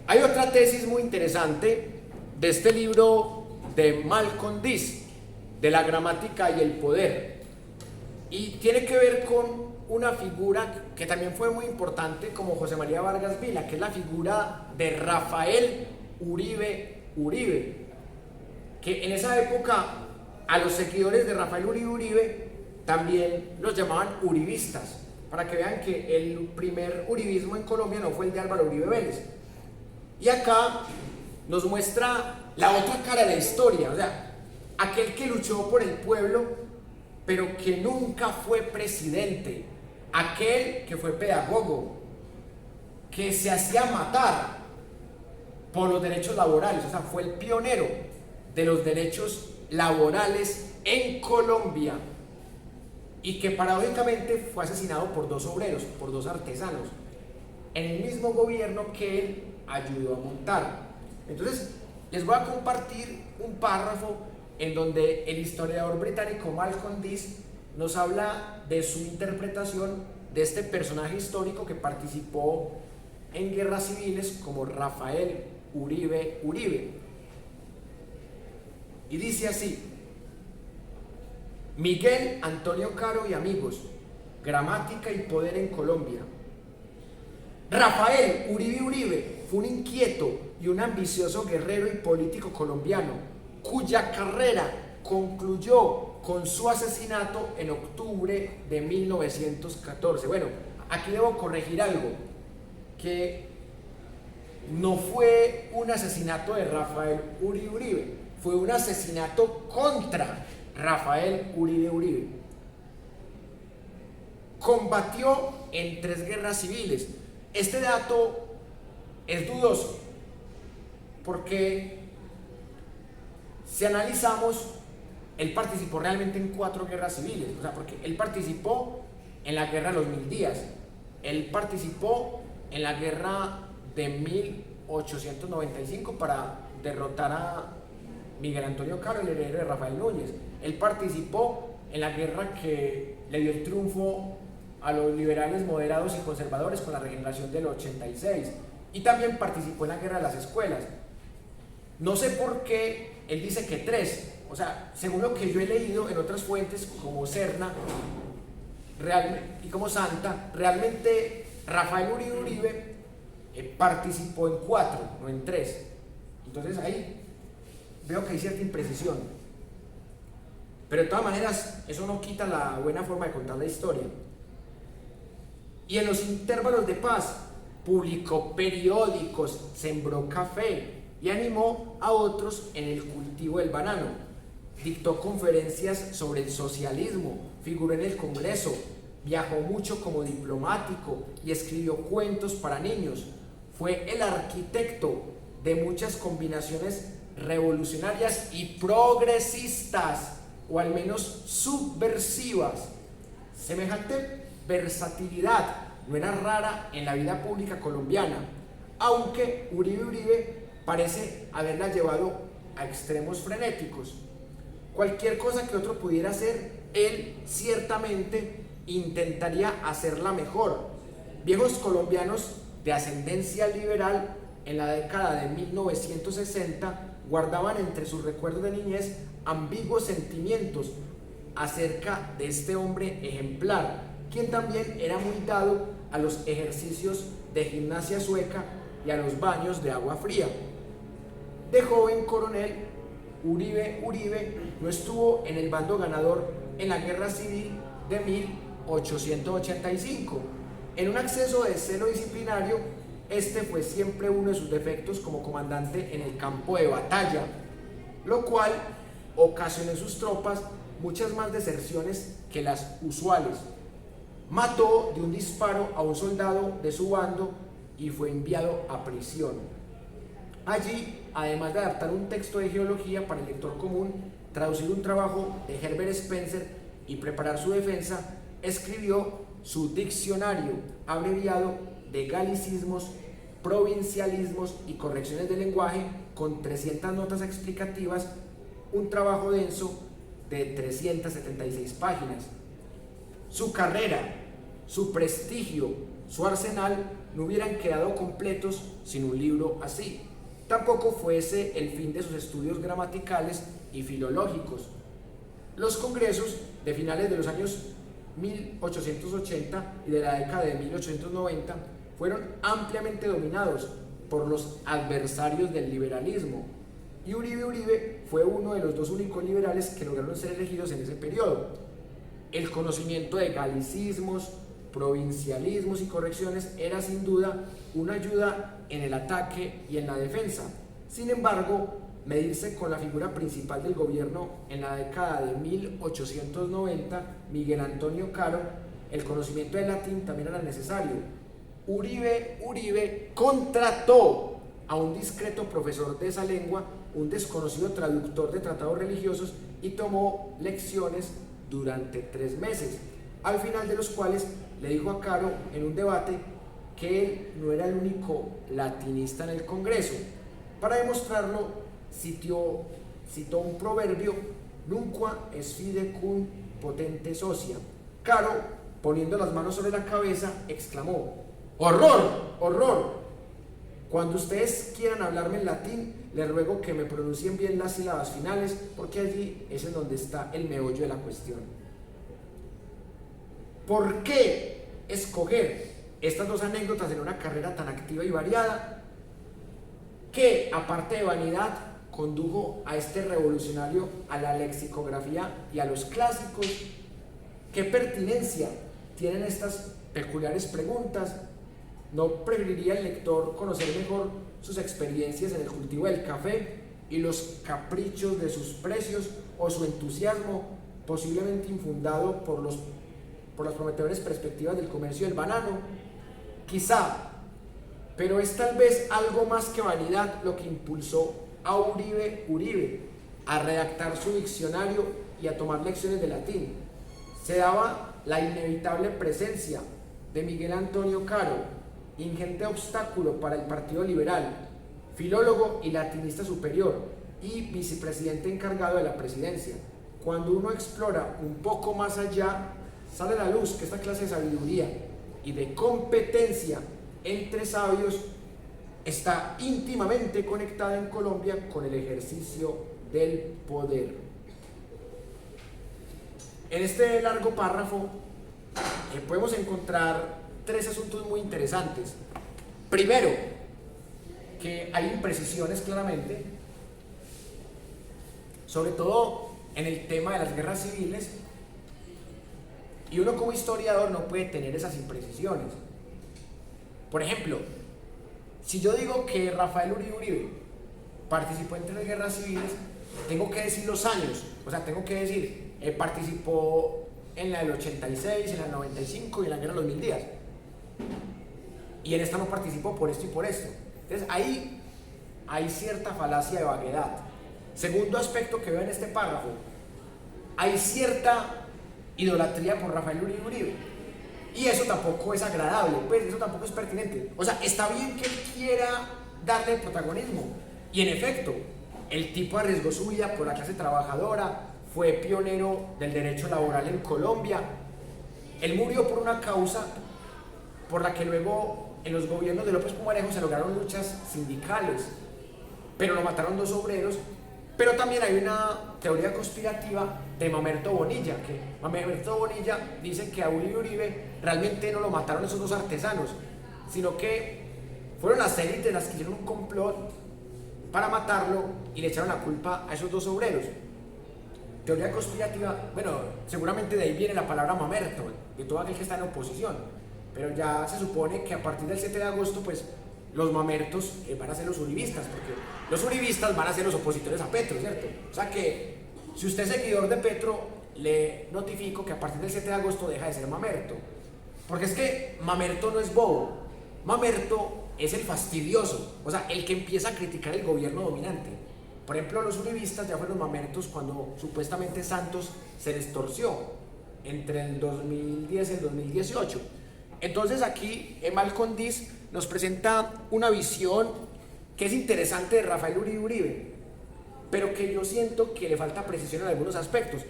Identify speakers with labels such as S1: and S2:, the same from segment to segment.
S1: Hay otra tesis muy interesante de este libro de Malcolm Dees, de la gramática y el poder, y tiene que ver con una figura que también fue muy importante como José María Vargas Vila, que es la figura de Rafael Uribe, que en esa época a los seguidores de Rafael Uribe también los llamaban uribistas, para que vean que el primer uribismo en Colombia no fue el de Álvaro Uribe Vélez. Y acá nos muestra la otra cara de la historia, o sea, aquel que luchó por el pueblo, pero que nunca fue presidente, aquel que fue pedagogo, que se hacía matar por los derechos laborales, o sea, fue el pionero de los derechos laborales en Colombia, y que paradójicamente fue asesinado por dos obreros, por dos artesanos, en el mismo gobierno que él ayudó a montar. Entonces, les voy a compartir un párrafo en donde el historiador británico Malcolm Dees nos habla de su interpretación de este personaje histórico que participó en guerras civiles como Rafael Uribe. Y dice así: Miguel Antonio Caro y amigos, gramática y poder en Colombia. Rafael Uribe fue un inquieto y un ambicioso guerrero y político colombiano, cuya carrera concluyó con su asesinato en octubre de 1914. Bueno, aquí debo corregir algo, que no fue un asesinato de Rafael Uribe, fue un asesinato contra Rafael Uribe. Combatió en 3 guerras civiles. Este dato es dudoso, porque si analizamos, él participó realmente en 4 guerras civiles, o sea, porque él participó en la guerra de los 1000 días, él participó en la guerra de 1895 para derrotar a Miguel Antonio Caro, el heredero de Rafael Núñez. Él participó en la guerra que le dio el triunfo a los liberales moderados y conservadores con la regeneración del 86, y también participó en la guerra de las escuelas. No sé por qué él dice que 3, o sea, según lo que yo he leído en otras fuentes como Serna y como Santa, realmente Rafael Uribe participó en 4, no en 3. Entonces ahí veo que hay cierta imprecisión, pero de todas maneras eso no quita la buena forma de contar la historia. Y en los intervalos de paz publicó periódicos, sembró café y animó a otros en el cultivo del banano. Dictó conferencias sobre el socialismo, figuró en el Congreso, viajó mucho como diplomático y escribió cuentos para niños. Fue el arquitecto de muchas combinaciones revolucionarias y progresistas, o al menos subversivas. Semejante versatilidad no era rara en la vida pública colombiana, aunque Uribe parece haberla llevado a extremos frenéticos. Cualquier cosa que otro pudiera hacer, él ciertamente intentaría hacerla mejor. Viejos colombianos de ascendencia liberal en la década de 1960 guardaban entre sus recuerdos de niñez ambiguos sentimientos acerca de este hombre ejemplar, quien también era muy dado a los ejercicios de gimnasia sueca y a los baños de agua fría. De joven coronel, Uribe no estuvo en el bando ganador en la guerra civil de 1885. En un acceso de celo disciplinario, este fue siempre uno de sus defectos como comandante en el campo de batalla, lo cual ocasionó en sus tropas muchas más deserciones que las usuales. Mató de un disparo a un soldado de su bando y fue enviado a prisión. Allí, además de adaptar un texto de geología para el lector común, traducir un trabajo de Herbert Spencer y preparar su defensa, escribió su diccionario abreviado de galicismos, provincialismos y correcciones de lenguaje con 300 notas explicativas, un trabajo denso de 376 páginas. Su carrera, su prestigio su arsenal no hubieran quedado completos sin un libro así. Tampoco fuese el fin de sus estudios gramaticales y filológicos. Los congresos de finales de los años 1880 y de la década de 1890 fueron ampliamente dominados por los adversarios del liberalismo, y Uribe fue uno de los dos únicos liberales que lograron ser elegidos en ese periodo. El conocimiento de galicismos, provincialismos y correcciones era sin duda una ayuda en el ataque y en la defensa. Sin embargo, medirse con la figura principal del gobierno en la década de 1890, Miguel Antonio Caro, el conocimiento del latín también era necesario. Uribe contrató a un discreto profesor de esa lengua, un desconocido traductor de tratados religiosos, y tomó lecciones durante 3 meses, al final de los cuales le dijo a Caro en un debate que él no era el único latinista en el Congreso. Para demostrarlo, citó un proverbio: nunquam est fide cum potente socia. Caro, poniendo las manos sobre la cabeza, exclamó: ¡horror! ¡Horror! Cuando ustedes quieran hablarme en latín, les ruego que me pronuncien bien las sílabas finales, porque allí es en donde está el meollo de la cuestión. ¿Por qué escoger estas dos anécdotas en una carrera tan activa y variada, que, aparte de vanidad, condujo a este revolucionario a la lexicografía y a los clásicos? ¿Qué pertinencia tienen estas peculiares preguntas? ¿No preferiría el lector conocer mejor sus experiencias en el cultivo del café y los caprichos de sus precios, o su entusiasmo, posiblemente infundado por las prometedoras perspectivas del comercio del banano? Quizá, pero es tal vez algo más que vanidad lo que impulsó a Uribe a redactar su diccionario y a tomar lecciones de latín. Se daba la inevitable presencia de Miguel Antonio Caro, ingente obstáculo para el Partido Liberal, filólogo y latinista superior y vicepresidente encargado de la presidencia. Cuando uno explora un poco más allá, sale a la luz que esta clase de sabiduría y de competencia entre sabios está íntimamente conectada en Colombia con el ejercicio del poder. En este largo párrafo podemos encontrar 3 asuntos muy interesantes. Primero, que hay imprecisiones claramente, sobre todo en el tema de las guerras civiles, y uno como historiador no puede tener esas imprecisiones. Por ejemplo, si yo digo que Rafael Uribe participó en 3 guerras civiles, tengo que decir los años, o sea, tengo que decir, participó en la del 86, en la del 95 y en la guerra de los 1000 días. Y en esta no participó por esto y por esto. Entonces ahí hay cierta falacia de vaguedad. Segundo aspecto que veo en este párrafo: hay cierta idolatría por Rafael Uribe. Y eso tampoco es agradable, pues eso tampoco es pertinente. O sea, está bien que él quiera darle protagonismo. Y en efecto, el tipo arriesgó su vida por la clase trabajadora, fue pionero del derecho laboral en Colombia. Él murió por una causa por la que luego en los gobiernos de López Pumarejo se lograron luchas sindicales, pero lo mataron 2 obreros. Pero también hay una teoría conspirativa de Mamerto Bonilla, que Mamerto Bonilla dice que a Uribe realmente no lo mataron esos 2 artesanos, sino que fueron las élites las que hicieron un complot para matarlo y le echaron la culpa a esos 2 obreros. Teoría conspirativa, bueno, seguramente de ahí viene la palabra mamerto, de todo aquel que está en oposición, pero ya se supone que a partir del 7 de agosto, pues, los mamertos van a ser los uribistas, porque los uribistas van a ser los opositores a Petro, ¿cierto? O sea que, si usted es seguidor de Petro, le notifico que a partir del 7 de agosto deja de ser mamerto, porque es que mamerto no es bobo, mamerto es el fastidioso, o sea, el que empieza a criticar el gobierno dominante. Por ejemplo, los uribistas ya fueron mamertos cuando supuestamente Santos se les torció entre el 2010 y el 2018. Entonces aquí Malcolm Diz nos presenta una visión que es interesante de Rafael Uribe, pero que yo siento que le falta precisión en algunos aspectos.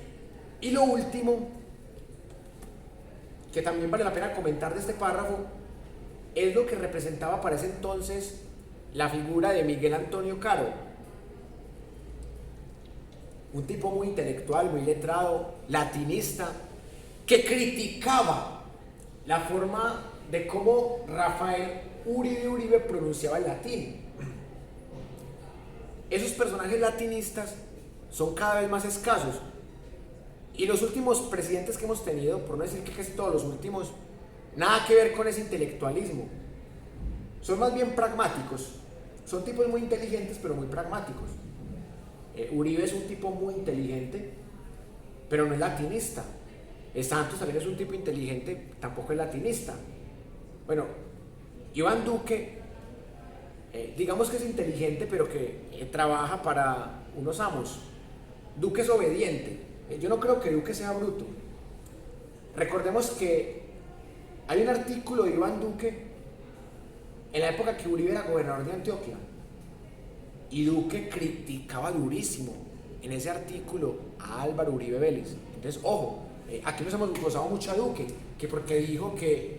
S1: Y lo último, que también vale la pena comentar de este párrafo, es lo que representaba para ese entonces la figura de Miguel Antonio Caro, un tipo muy intelectual, muy letrado, latinista, que criticaba la forma de cómo Rafael Uribe pronunciaba el latín. Esos personajes latinistas son cada vez más escasos, y los últimos presidentes que hemos tenido, por no decir que casi todos los últimos, nada que ver con ese intelectualismo, son más bien pragmáticos. Son tipos muy inteligentes, pero muy pragmáticos. Uribe es un tipo muy inteligente, pero no es latinista. Santos también es un tipo inteligente, tampoco es latinista. Bueno, Iván Duque, digamos que es inteligente, pero que trabaja para unos amos. Duque es obediente. Yo no creo que Duque sea bruto. Recordemos que hay un artículo de Iván Duque en la época que Uribe era gobernador de Antioquia, y Duque criticaba durísimo en ese artículo a Álvaro Uribe Vélez. Entonces, ojo, aquí nos hemos gozado mucho a Duque, que porque dijo que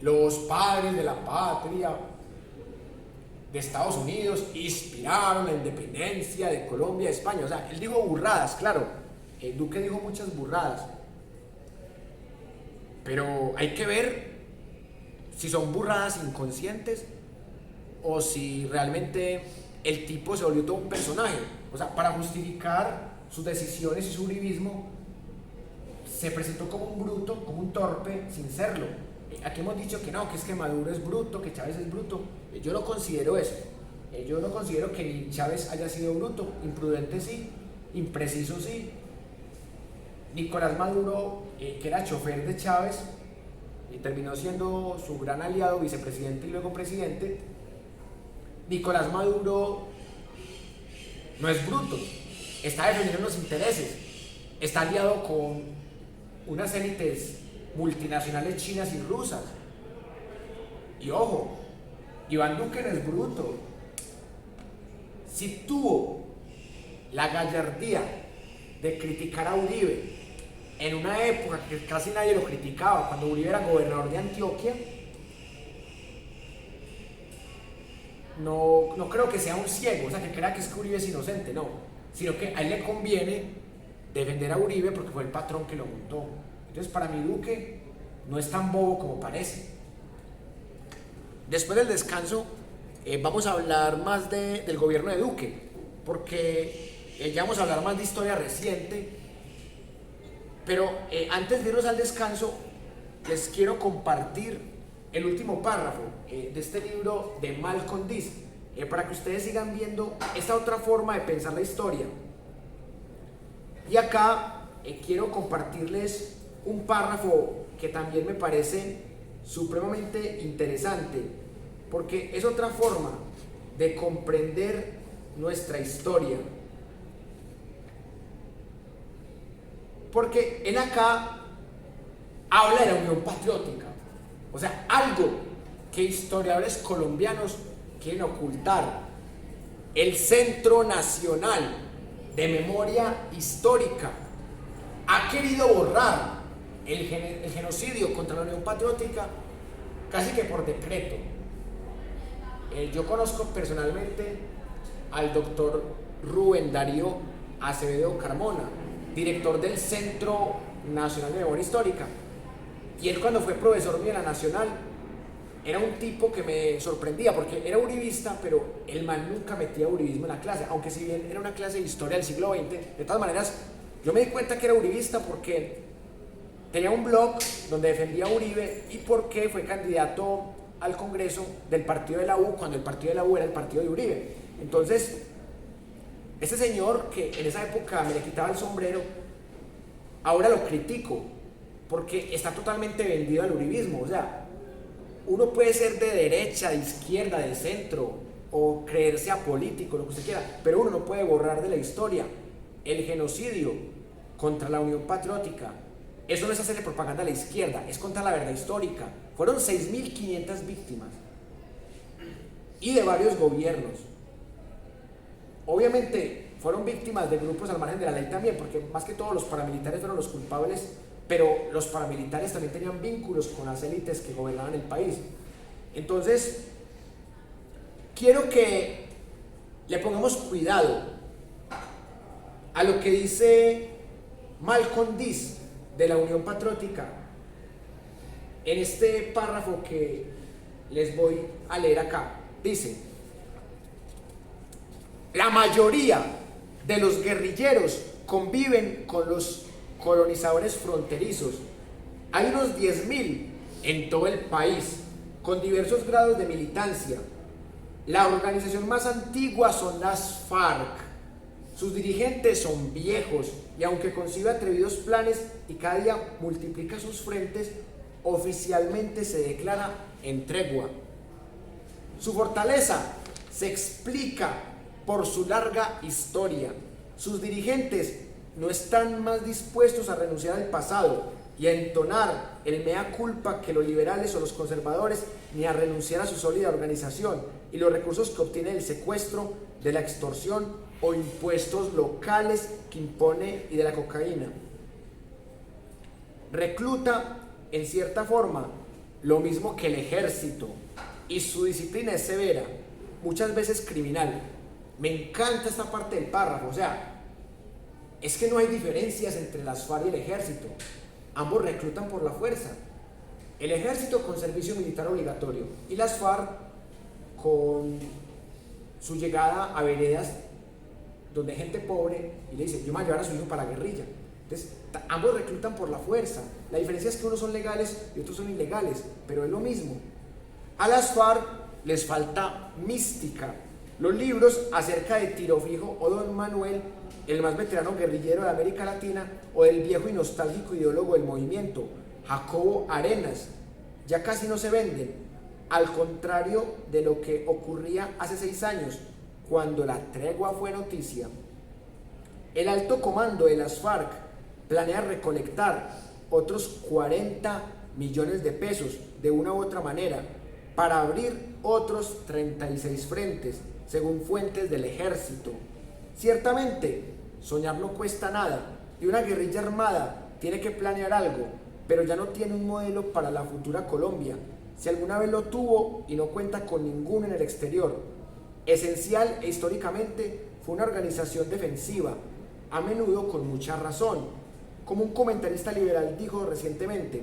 S1: los padres de la patria de Estados Unidos inspiraron la independencia de Colombia, de España. O sea, él dijo burradas, claro, Duque dijo muchas burradas, pero hay que ver si son burradas inconscientes o si realmente el tipo se volvió todo un personaje. O sea, para justificar sus decisiones y su uribismo se presentó como un bruto, como un torpe, sin serlo. Aquí hemos dicho que no, que es que Maduro es bruto, que Chávez es bruto. Yo no considero eso. Yo no considero que ni Chávez haya sido bruto. Imprudente sí, impreciso sí. Nicolás Maduro, que era chofer de Chávez, y terminó siendo su gran aliado, vicepresidente y luego presidente. Nicolás Maduro no es bruto, está defendiendo los intereses, está aliado con unas élites multinacionales chinas y rusas. Y ojo, Iván Duque no es bruto. Si tuvo la gallardía de criticar a Uribe en una época que casi nadie lo criticaba, cuando Uribe era gobernador de Antioquia, no creo que sea un ciego, o sea, que crea que es que Uribe es inocente, no, sino que a él le conviene defender a Uribe porque fue el patrón que lo montó. Entonces, para mí Duque no es tan bobo como parece. Después del descanso vamos a hablar más del gobierno de Duque, porque ya vamos a hablar más de historia reciente. Pero antes de irnos al descanso, les quiero compartir el último párrafo de este libro de Malcolm Dees, para que ustedes sigan viendo esta otra forma de pensar la historia. Y acá quiero compartirles un párrafo que también me parece supremamente interesante, porque es otra forma de comprender nuestra historia. Porque él acá habla de la Unión Patriótica, o sea, algo que historiadores colombianos quieren ocultar. El Centro Nacional de Memoria Histórica ha querido borrar el genocidio contra la Unión Patriótica casi que por decreto. Yo conozco personalmente al doctor Rubén Darío Acevedo Carmona, director del Centro Nacional de Memoria Histórica, y él, cuando fue profesor mío en la Nacional, era un tipo que me sorprendía porque era uribista, pero el man nunca metía uribismo en la clase, aunque si bien era una clase de historia del siglo XX, de todas maneras yo me di cuenta que era uribista porque tenía un blog donde defendía a Uribe y porque fue candidato al Congreso del partido de la U, cuando el partido de la U era el partido de Uribe. Entonces, ese señor, que en esa época me le quitaba el sombrero, ahora lo critico porque está totalmente vendido al uribismo. O sea, uno puede ser de derecha, de izquierda, de centro, o creerse apolítico, lo que usted quiera, pero uno no puede borrar de la historia el genocidio contra la Unión Patriótica. Eso no es hacerle propaganda a la izquierda, es contar la verdad histórica. Fueron 6.500 víctimas y de varios gobiernos. Obviamente fueron víctimas de grupos al margen de la ley también, porque más que todo los paramilitares fueron los culpables, pero los paramilitares también tenían vínculos con las élites que gobernaban el país. Entonces, quiero que le pongamos cuidado a lo que dice Malcolm Diss de la Unión Patriótica en este párrafo que les voy a leer acá. Dice: la mayoría de los guerrilleros conviven con los colonizadores fronterizos. Hay unos 10.000 en todo el país, con diversos grados de militancia. La organización más antigua son las FARC. Sus dirigentes son viejos y aunque concibe atrevidos planes y cada día multiplica sus frentes, oficialmente se declara en tregua. Su fortaleza se explica por su larga historia. Sus dirigentes no están más dispuestos a renunciar al pasado y a entonar el mea culpa que los liberales o los conservadores, ni a renunciar a su sólida organización y los recursos que obtiene del secuestro, de la extorsión o impuestos locales que impone y de la cocaína. Recluta, en cierta forma, lo mismo que el ejército, y su disciplina es severa, muchas veces criminal. Me encanta esta parte del párrafo, o sea, es que no hay diferencias entre las FARC y el ejército. Ambos reclutan por la fuerza. El ejército con servicio militar obligatorio y las FARC con su llegada a veredas donde hay gente pobre y le dice: yo me voy a llevar a su hijo para la guerrilla. Entonces, ambos reclutan por la fuerza. La diferencia es que unos son legales y otros son ilegales, pero es lo mismo. A las FARC les falta mística. Los libros acerca de Tiro Fijo o Don Manuel, el más veterano guerrillero de América Latina, o del viejo y nostálgico ideólogo del movimiento, Jacobo Arenas, ya casi no se venden, al contrario de lo que ocurría hace 6 años, cuando la tregua fue noticia. El alto comando de las FARC planea recolectar otros 40 millones de pesos de una u otra manera para abrir otros 36 frentes, según fuentes del ejército. Ciertamente, soñar no cuesta nada y una guerrilla armada tiene que planear algo, pero ya no tiene un modelo para la futura Colombia. Si alguna vez lo tuvo y no cuenta con ninguno en el exterior. Esencial e históricamente fue una organización defensiva, a menudo con mucha razón. Como un comentarista liberal dijo recientemente,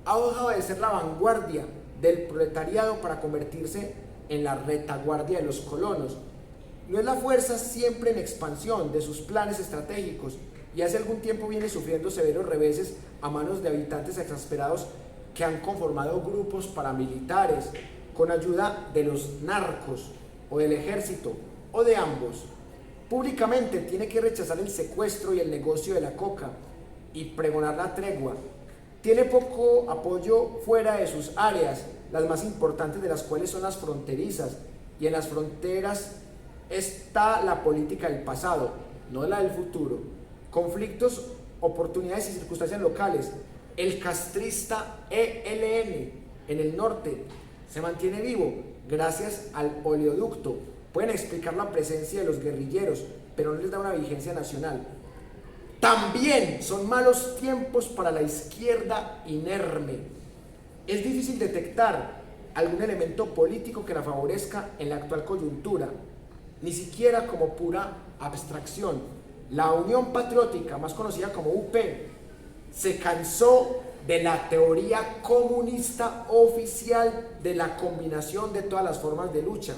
S1: ha dejado de ser la vanguardia del proletariado para convertirse en la retaguardia de los colonos. No es la fuerza siempre en expansión de sus planes estratégicos y hace algún tiempo viene sufriendo severos reveses a manos de habitantes exasperados que han conformado grupos paramilitares con ayuda de los narcos o del ejército o de ambos. Públicamente tiene que rechazar el secuestro y el negocio de la coca y pregonar la tregua. Tiene poco apoyo fuera de sus áreas, las más importantes de las cuales son las fronterizas, y en las fronteras está la política del pasado, no la del futuro. Conflictos, oportunidades y circunstancias locales. El castrista ELN en el norte se mantiene vivo gracias al oleoducto. Pueden explicar la presencia de los guerrilleros, pero no les da una vigencia nacional. También son malos tiempos para la izquierda inerme. Es difícil detectar algún elemento político que la favorezca en la actual coyuntura, ni siquiera como pura abstracción. La Unión Patriótica, más conocida como UP, se cansó de la teoría comunista oficial de la combinación de todas las formas de lucha,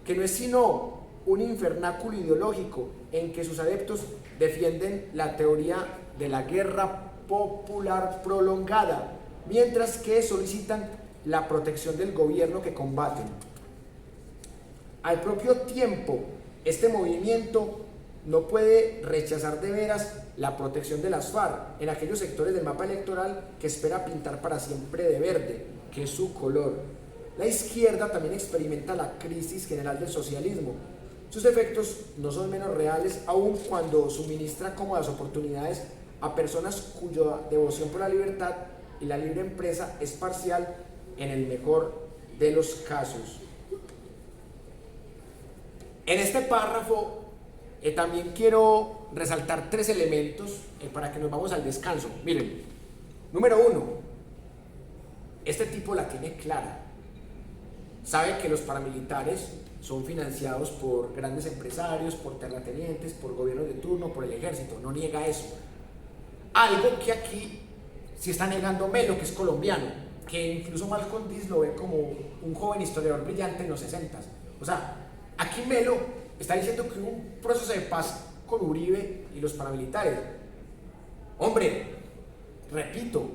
S1: que no es sino un infernáculo ideológico en que sus adeptos defienden la teoría de la guerra popular prolongada, mientras que solicitan la protección del gobierno que combaten. Al propio tiempo, este movimiento no puede rechazar de veras la protección de las FARC en aquellos sectores del mapa electoral que espera pintar para siempre de verde, que es su color. La izquierda también experimenta la crisis general del socialismo. Sus efectos no son menos reales, aun cuando suministra cómodas oportunidades a personas cuya devoción por la libertad y la libre empresa es parcial en el mejor de los casos. En este párrafo también quiero resaltar 3 elementos para que nos vamos al descanso. Miren, número 1, este tipo la tiene clara. sabe que los paramilitares son financiados por grandes empresarios, por terratenientes, por gobiernos de turno, por el ejército, no niega eso. Algo que aquí sí está negando Melo, que es colombiano, que incluso Malcolm Diz lo ve como un joven historiador brillante en los 60. O sea, aquí Melo está diciendo que hubo un proceso de paz con Uribe y los paramilitares. Hombre, repito,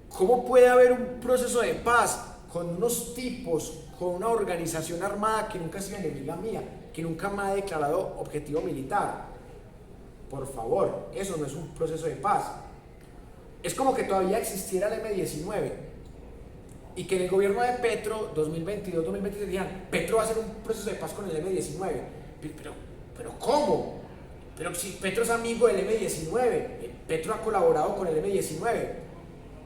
S1: ¿cómo puede haber un proceso de paz con unos tipos, con una organización armada que nunca ha sido enemiga mía, que nunca me ha declarado objetivo militar? Por favor, eso no es un proceso de paz. Es como que todavía existiera el M-19 y que en el gobierno de Petro, 2022-2023, digan, Petro va a hacer un proceso de paz con el M-19. Pero ¿cómo? Pero si Petro es amigo del M-19, Petro ha colaborado con el M-19,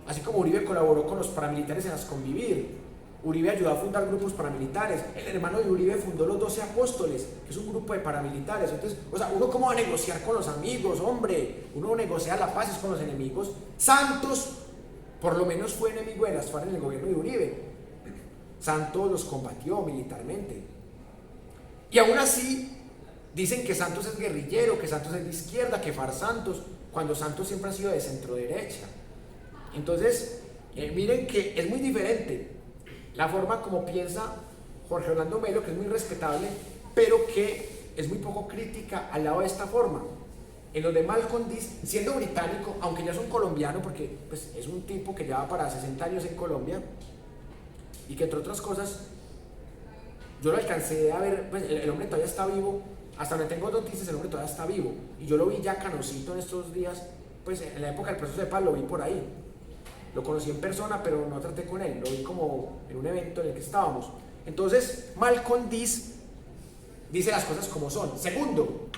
S1: así como Uribe colaboró con los paramilitares en las Convivir. Uribe ayudó a fundar grupos paramilitares. El hermano de Uribe fundó los 12 Apóstoles, que es un grupo de paramilitares. Entonces, o sea, ¿uno cómo va a negociar con los amigos? Hombre, uno negocia la paz es con los enemigos. Santos, por lo menos, fue enemigo de las FARC en el gobierno de Uribe. Santos los combatió militarmente. Y aún así, dicen que Santos es guerrillero, que Santos es de izquierda, que FARC Santos, cuando Santos siempre ha sido de centro derecha. Entonces, miren que es muy diferente la forma como piensa Jorge Orlando Melo, que es muy respetable, pero que es muy poco crítica al lado de esta forma. En los de Malcolm Diz, siendo británico, aunque ya es un colombiano, porque pues, es un tipo que lleva para 60 años en Colombia, y que entre otras cosas, yo lo alcancé a ver, pues, el hombre todavía está vivo, hasta donde tengo noticias, el hombre todavía está vivo, y yo lo vi ya canosito en estos días, pues en la época del proceso de paz lo vi por ahí. Lo conocí en persona, pero no traté con él, lo vi como en un evento en el que estábamos. Entonces, Malcolm Diz dice las cosas como son. Segundo,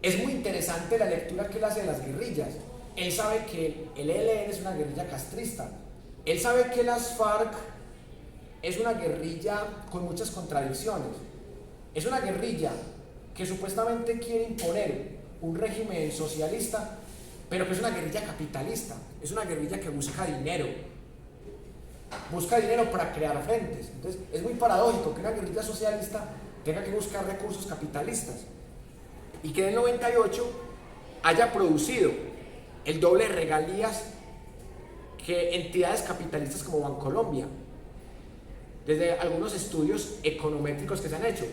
S1: es muy interesante la lectura que él hace de las guerrillas. Él sabe que el ELN es una guerrilla castrista. Él sabe que las FARC es una guerrilla con muchas contradicciones. Es una guerrilla que supuestamente quiere imponer un régimen socialista, pero que es una guerrilla capitalista, es una guerrilla que busca dinero para crear frentes. Entonces es muy paradójico que una guerrilla socialista tenga que buscar recursos capitalistas y que en el 98 haya producido el doble de regalías que entidades capitalistas como Bancolombia, desde algunos estudios econométricos que se han hecho.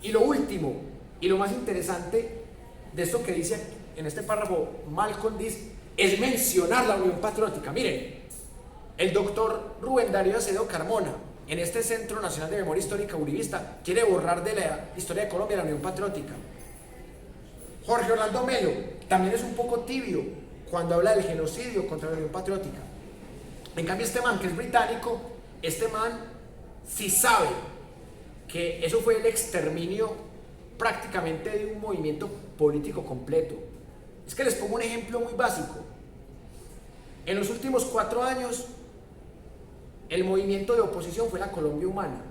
S1: Y lo último y lo más interesante de esto que dice en este párrafo Malcolm Diz es mencionar la Unión Patriótica. Miren, el doctor Rubén Darío Acevedo Carmona, en este Centro Nacional de Memoria Histórica Uribista, quiere borrar de la historia de Colombia la Unión Patriótica. Jorge Orlando Melo también es un poco tibio cuando habla del genocidio contra la Unión Patriótica. En cambio, este man, que es británico, este man sí sabe que eso fue el exterminio prácticamente de un movimiento político completo. Es que les pongo un ejemplo muy básico. En los últimos 4 años, el movimiento de oposición fue la Colombia Humana,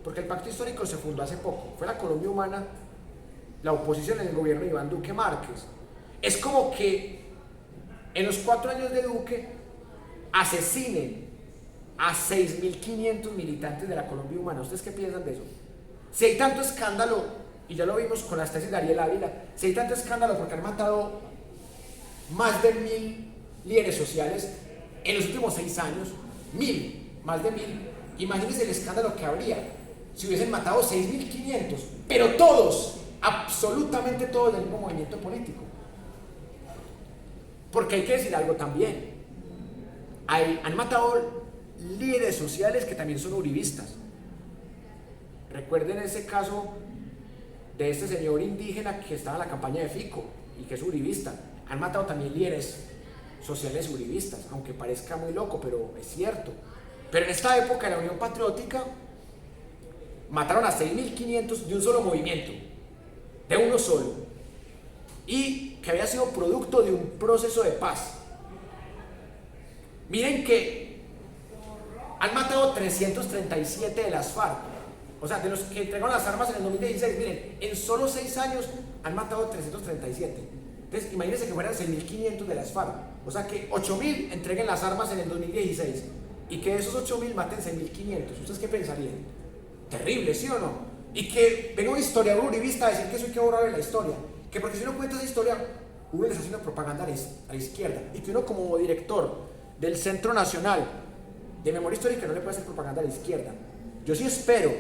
S1: porque el pacto histórico se fundó hace poco. Fue la Colombia Humana, la oposición en el gobierno de Iván Duque Márquez. Es como que en los 4 años de Duque asesinen a 6.500 militantes de la Colombia Humana. ¿Ustedes qué piensan de eso? Si hay tanto escándalo, y ya lo vimos con las tesis de Ariel Ávila, si hay tanto escándalo porque han matado más de 1.000 líderes sociales en los últimos 6 años, más de 1.000, imagínense el escándalo que habría si hubiesen matado 6.500, pero todos, absolutamente todos del mismo movimiento político. Porque hay que decir algo también, han matado líderes sociales que también son uribistas. Recuerden ese caso de este señor indígena que estaba en la campaña de Fico y que es uribista. Han matado también líderes sociales uribistas, aunque parezca muy loco, pero es cierto. Pero en esta época de la Unión Patriótica mataron a 6.500 de un solo movimiento, de uno solo, y que había sido producto de un proceso de paz. Miren que han matado 337 de las FARC. O sea, de los que entregaron las armas en el 2016, miren, en solo 6 años han matado 337. Entonces, imagínense que fueran 6.500 de las FARC. O sea, que 8.000 entreguen las armas en el 2016 y y que de esos 8.000 maten 6.500. ¿Ustedes qué pensarían? Terrible, ¿sí o no? Y que venga un historiador uribista a decir que eso hay que borrar de la historia, que porque si uno cuenta esa historia, uno les hace una propaganda a la izquierda, y que uno como director del Centro Nacional de Memoria Histórica no le puede hacer propaganda a la izquierda. Yo sí espero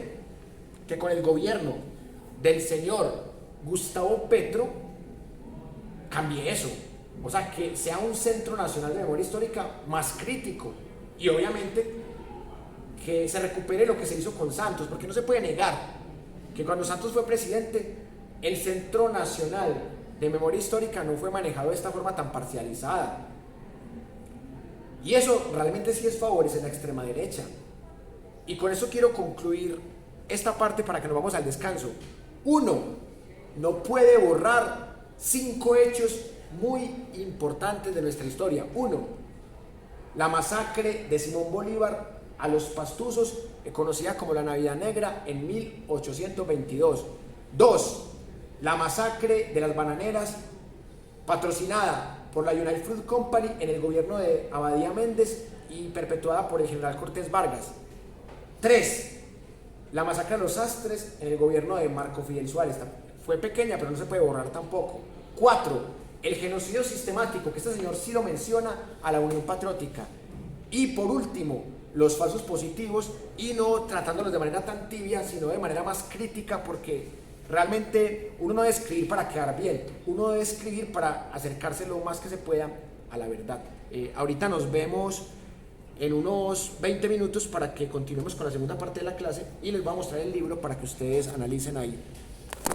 S1: que con el gobierno del señor Gustavo Petro cambie eso, o sea, que sea un Centro Nacional de Memoria Histórica más crítico, y obviamente que se recupere lo que se hizo con Santos, porque no se puede negar que cuando Santos fue presidente, el Centro Nacional de Memoria Histórica no fue manejado de esta forma tan parcializada. Y eso realmente sí es favorecer la extrema derecha. Y con eso quiero concluir esta parte para que nos vamos al descanso. Uno no puede borrar 5 hechos muy importantes de nuestra historia. Uno, la masacre de Simón Bolívar a los Pastusos, conocida como la Navidad Negra, en 1822. 2. La masacre de las bananeras, patrocinada por la United Fruit Company en el gobierno de Abadía Méndez y perpetuada por el general Cortés Vargas. 3. La masacre de los Sastres en el gobierno de Marco Fidel Suárez. Fue pequeña, pero no se puede borrar tampoco. 4. El genocidio sistemático, que este señor sí lo menciona, a la Unión Patriótica. Y por último, los falsos positivos, y no tratándolos de manera tan tibia, sino de manera más crítica, porque realmente uno no debe escribir para quedar bien, uno debe escribir para acercarse lo más que se pueda a la verdad. Ahorita nos vemos en unos 20 minutos para que continuemos con la segunda parte de la clase y les voy a mostrar el libro para que ustedes analicen ahí